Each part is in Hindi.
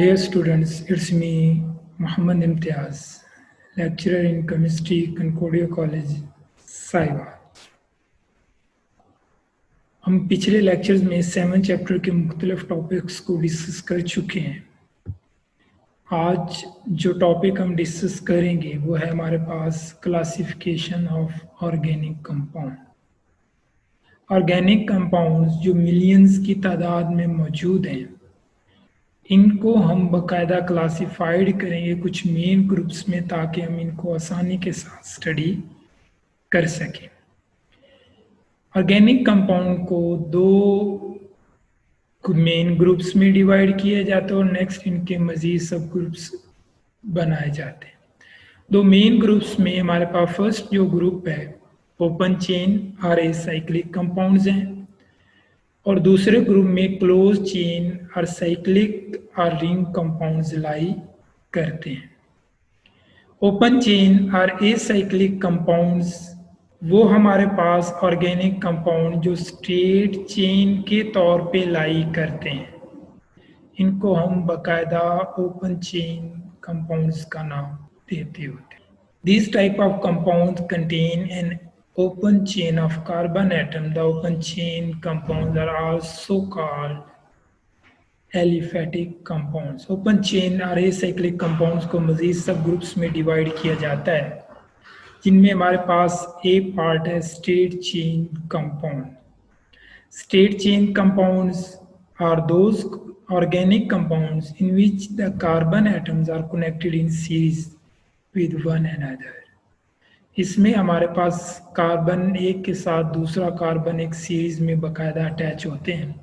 Dear students, it's me, Muhammad Imtiaz, lecturer in chemistry, Concordia College, साहिबा। हम पिछले लेक्चर्स में 7 चैप्टर के मुख्तलिफ टॉपिक्स को डिस्कस कर चुके हैं। आज जो टॉपिक हम डिस्कस करेंगे वो है हमारे पास classification of organic compound. Organic compounds जो मिलियंस की तादाद में मौजूद हैं, इनको हम बाकायदा क्लासिफाइड करेंगे कुछ मेन ग्रुप्स में, ताकि हम इनको आसानी के साथ स्टडी कर सकें। ऑर्गेनिक कंपाउंड को दो मेन ग्रुप्स में डिवाइड किया जाता है और नेक्स्ट इनके मजीद सब ग्रुप्स बनाए जाते हैं। दो मेन ग्रुप्स में हमारे पास फर्स्ट जो ग्रुप है ओपन चेन और एसाइक्लिक कंपाउंड्स हैं, और दूसरे ग्रुप में क्लोज चेन और साइक्लिक और रिंग कंपाउंड्स लाई करते हैं। ओपन चेन और एसाइक्लिक कंपाउंड्स वो हमारे पास ऑर्गेनिक कंपाउंड जो स्ट्रेट चेन के तौर पे लाई करते हैं, इनको हम बाकायदा ओपन चेन कंपाउंड्स का नाम देते होते हैं। This type of compound contain an open chain of carbon atom. The open chain compounds are also called aliphatic compounds. Open chain और acyclic compounds को मजीद सब ग्रुप्स में डिवाइड किया जाता है, जिनमें हमारे पास एक पार्ट है straight chain compound. Straight chain compounds are those organic compounds in which the carbon atoms are connected in series with one another. इसमें हमारे पास कार्बन एक के साथ दूसरा कार्बन एक सीरीज में बाकायदा अटैच होते हैं,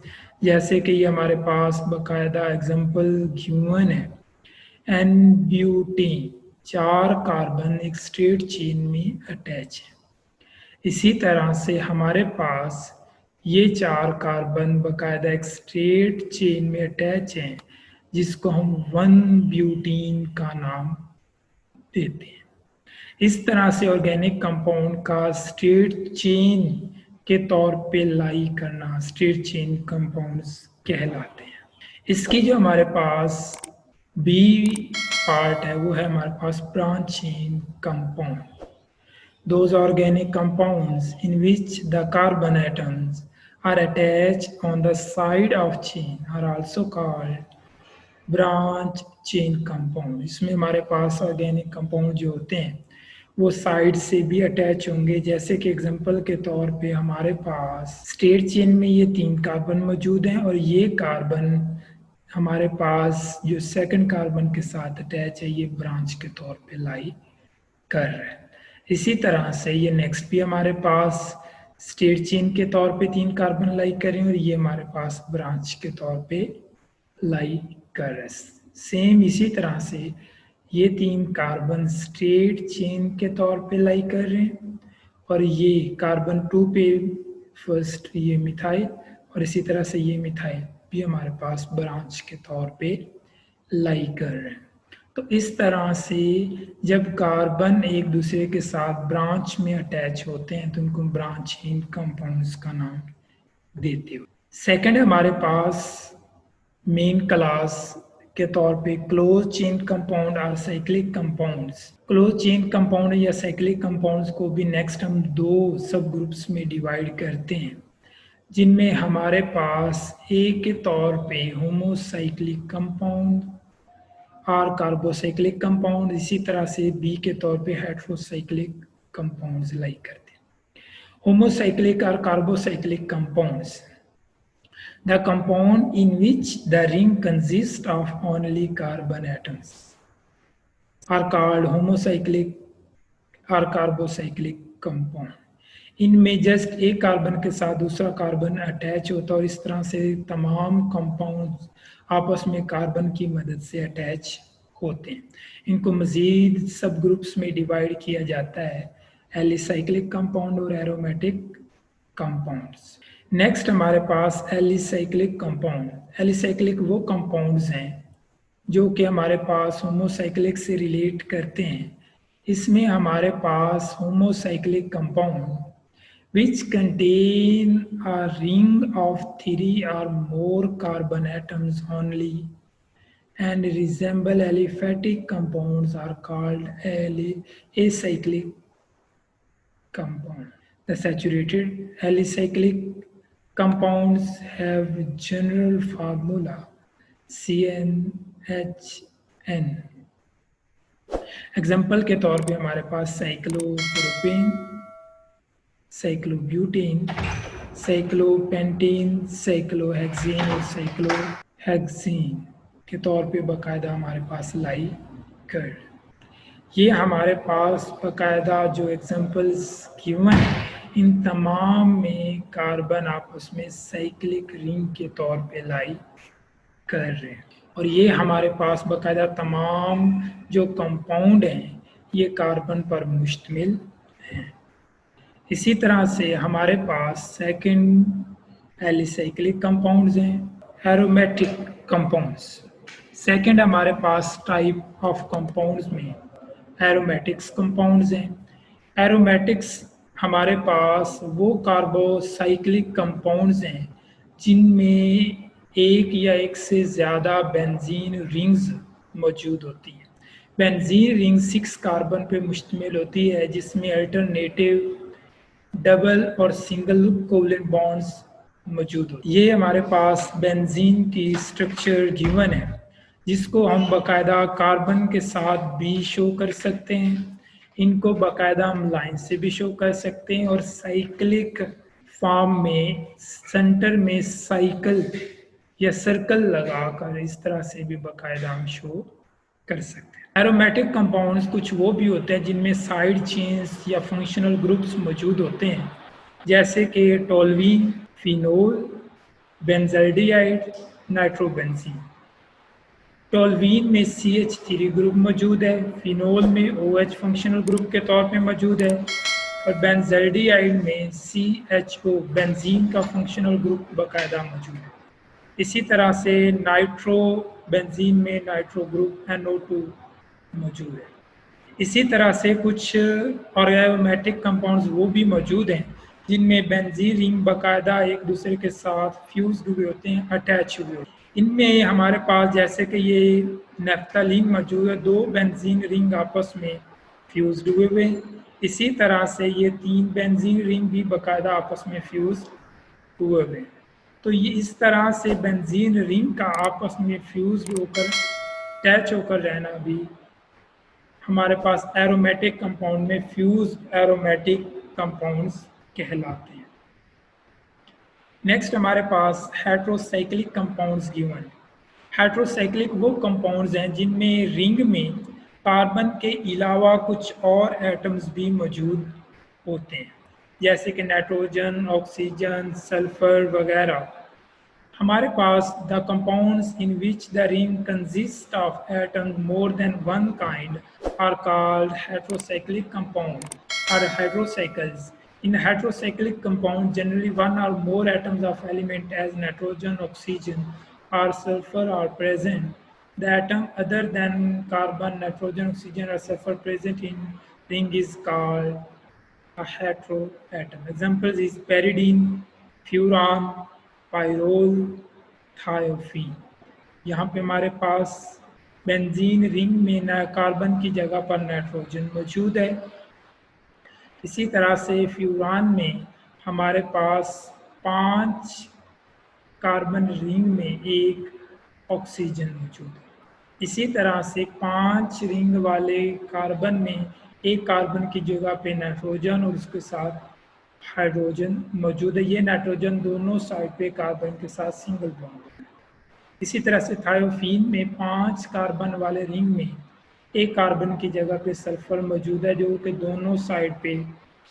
जैसे कि ये हमारे पास बाकायदा एग्जांपल गिवन है एन ब्यूटेन, 4 कार्बन एक स्ट्रेट चेन में अटैच है। इसी तरह से हमारे पास ये 4 कार्बन बाकायदा एक स्ट्रेट चेन में अटैच हैं, जिसको हम 1 ब्यूटीन का नाम देते हैं। इस तरह से ऑर्गेनिक कंपाउंड का स्ट्रेट चेन के तौर पे लाई करना स्ट्रेट चेन कंपाउंड्स कहलाते हैं। इसकी जो हमारे पास बी पार्ट है वो है हमारे पास branch chain compound. Those organic compounds in which the carbon atoms are attached on the side of chain are also called branch chain compound। इसमें हमारे पास ऑर्गेनिक कंपाउंड जो होते हैं वो साइड से भी अटैच होंगे, जैसे कि एग्जांपल के तौर पे हमारे पास स्ट्रेट चेन में ये 3 कार्बन मौजूद हैं और ये कार्बन हमारे पास जो सेकंड कार्बन के साथ अटैच है ये ब्रांच के तौर पे लाई कर रहा है। इसी तरह से ये नेक्स्ट भी हमारे पास स्ट्रेट चेन के तौर पे 3 कार्बन लाई कर रहे हैं और ये हमारे पास ब्रांच के तौर पे लाई कर रहे हैं। सेम इसी तरह से ये 3 कार्बन स्ट्रेट चेन के तौर पे लाई कर रहे हैं और ये कार्बन 2 पे फर्स्ट ये मिथाइल और इसी तरह से ये मिथाइल भी हमारे पास ब्रांच के तौर पे लाई कर रहे हैं। तो इस तरह से जब कार्बन एक दूसरे के साथ ब्रांच में अटैच होते हैं तो उनको ब्रांच चेन कंपाउंड्स का नाम देते हो। सेकंड हमारे पास मेन क्लास के तौर पे क्लोज चेन कंपाउंड और cyclic compounds. Close chain compound या साइक्लिक कंपाउंड्स को भी नेक्स्ट हम 2 सब ग्रुप्स में डिवाइड करते हैं, जिनमें हमारे पास ए के तौर पे होमोसाइक्लिक कंपाउंड और कार्बोसाइक्लिक कंपाउंड, इसी तरह से बी के तौर पे हेट्रोसाइक्लिक कंपाउंड्स लाई करते हैं। होमोसाइक्लिक और carbocyclic compounds, the compound in which the ring consists of only carbon atoms are called homocyclic or carbocyclic compound। इनमें जस्ट एक कार्बन के साथ दूसरा कार्बन अटैच होता है और इस तरह से तमाम कंपाउंड आपस में कार्बन की मदद से अटैच होते हैं। इनको मजीद सब ग्रुप्स में डिवाइड किया जाता है, एलिसाइक्लिक कंपाउंड और एरोमेटिक कंपाउंड्स। नेक्स्ट हमारे पास एलिसाइक्लिक कंपाउंड। एलिसाइक्लिक वो कंपाउंड्स हैं जो कि हमारे पास होमोसाइक्लिक से रिलेट करते हैं। इसमें हमारे पास homocyclic compound which contain a ring of 3 or more carbon atoms only and resemble aliphatic compounds are called acyclic compound. The saturated alicyclic compounds have general formula CnHn. Example के तौर पे हमारे पास साइक्लोप्रोपेन, साइक्लोब्यूटेन, साइक्लोपेंटेन, साइक्लोहेक्सेन और साइक्लोहेक्सेन के तौर पे बाकायदा हमारे पास लाई कर। ये हमारे पास बाकायदा जो एग्जाम्पल्स गिवन है, इन तमाम में कार्बन आपस में साइक्लिक रिंग के तौर पे लाई कर रहे हैं। और ये हमारे पास बाकायदा तमाम जो कंपाउंड हैं ये कार्बन पर मुश्तमिल हैं। इसी तरह से हमारे पास सेकंड एलिसाइक्लिक कंपाउंड्स हैं, एरोमेटिक कंपाउंड्स। सेकंड हमारे पास टाइप ऑफ कंपाउंड्स में एरोमेटिक्स कंपाउंड्स हैं। एरोमेटिक्स हमारे पास वो कार्बोसाइक्लिक कंपाउंड्स हैं जिनमें एक या एक से ज़्यादा बेंजीन रिंग्स मौजूद होती हैं। बेंजीन रिंग 6 कार्बन पे मुश्तमिल होती है जिसमें अल्टरनेटिव डबल और सिंगल कोवलेंट बॉन्ड्स मौजूद होते हैं। ये हमारे पास बेंजीन की स्ट्रक्चर गिवन है जिसको हम बाकायदा कार्बन के साथ भी शो कर सकते हैं, इनको बाकायदा हम लाइन से भी शो कर सकते हैं और साइक्लिक फॉर्म में सेंटर में साइकिल या सर्कल लगाकर इस तरह से भी बाकायदा हम शो कर सकते हैं। एरोमेटिक कंपाउंड्स कुछ वो भी होते हैं जिनमें साइड चेन्स या फंक्शनल ग्रुप्स मौजूद होते हैं, जैसे कि टोल्वीन, फिनोल, बेंजल्डिहाइड, नाइट्रोबेंजीन। टोल्वीन में CH3 ग्रुप मौजूद है, फिनोल में OH फंक्शनल ग्रुप के तौर पे मौजूद है और बेंजल्डिहाइड में CHO बेंजीन का फंक्शनल ग्रुप बाकायदा मौजूद है। इसी तरह से नाइट्रोबेंजीन में नाइट्रो ग्रुप NO2 मौजूद है। इसी तरह से कुछ और एरोमेटिक कंपाउंड्स वो भी मौजूद हैं जिनमें बेंजीन रिंग बाकायदा एक दूसरे के साथ फ्यूज हुए होते हैं, अटैच हुए होते हैं। इनमें हमारे पास जैसे कि ये नेफ्थलीन मौजूद है, 2 बेंजीन रिंग आपस में फ्यूज हुए हैं। इसी तरह से ये 3 बेंजीन रिंग भी बाकायदा आपस में फ्यूज हुए हैं। तो ये इस तरह से बेंजीन रिंग का आपस में फ्यूज होकर अटैच होकर रहना भी हमारे पास एरोमेटिक कंपाउंड में फ्यूज एरोमेटिक कंपाउंड्स कहलाते हैं। नेक्स्ट हमारे पास हेट्रोसाइक्लिक कंपाउंड्स गिवन है। हेट्रोसाइक्लिक वो कंपाउंड्स हैं जिनमें रिंग में कार्बन के अलावा कुछ और एटम्स भी मौजूद होते हैं, जैसे कि नाइट्रोजन, ऑक्सीजन, सल्फर वगैरह। हमारे पास the compounds in which the ring consist of atoms more than one kind are called heterocyclic compound और heterocycles. In heterocyclic compound, generally one or more atoms of element as nitrogen, oxygen, or sulfur are present. The atom other than carbon, nitrogen, oxygen, or sulfur present in ring is called a heteroatom. Examples is pyridine, furan, pyrrole, thiophene. यहाँ पे हमारे पास बेंजीन रिंग में न कार्बन की जगह पर नाइट्रोजन मौजूद है। इसी तरह से फ्यूरान में हमारे पास 5 कार्बन रिंग में 1 ऑक्सीजन मौजूद है। इसी तरह से 5 रिंग वाले कार्बन में 1 कार्बन की जगह पे नाइट्रोजन और उसके साथ हाइड्रोजन मौजूद है। ये नाइट्रोजन दोनों साइड पे कार्बन के साथ सिंगल बॉन्ड है। इसी तरह से थायोफीन में 5 कार्बन वाले रिंग में 1 कार्बन की जगह पे सल्फर मौजूद है जो कि दोनों साइड पे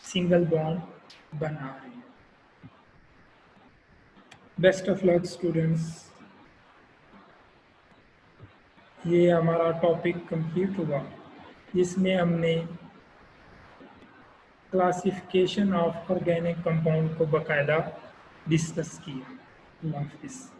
सिंगल बॉन्ड बना रहे हैं। Best of luck students. ये हमारा टॉपिक कंप्लीट हुआ जिसमें हमने क्लासिफिकेशन ऑफ ऑर्गेनिक कंपाउंड को बाकायदा डिस्कस किया। अल्लाह हाफिज़।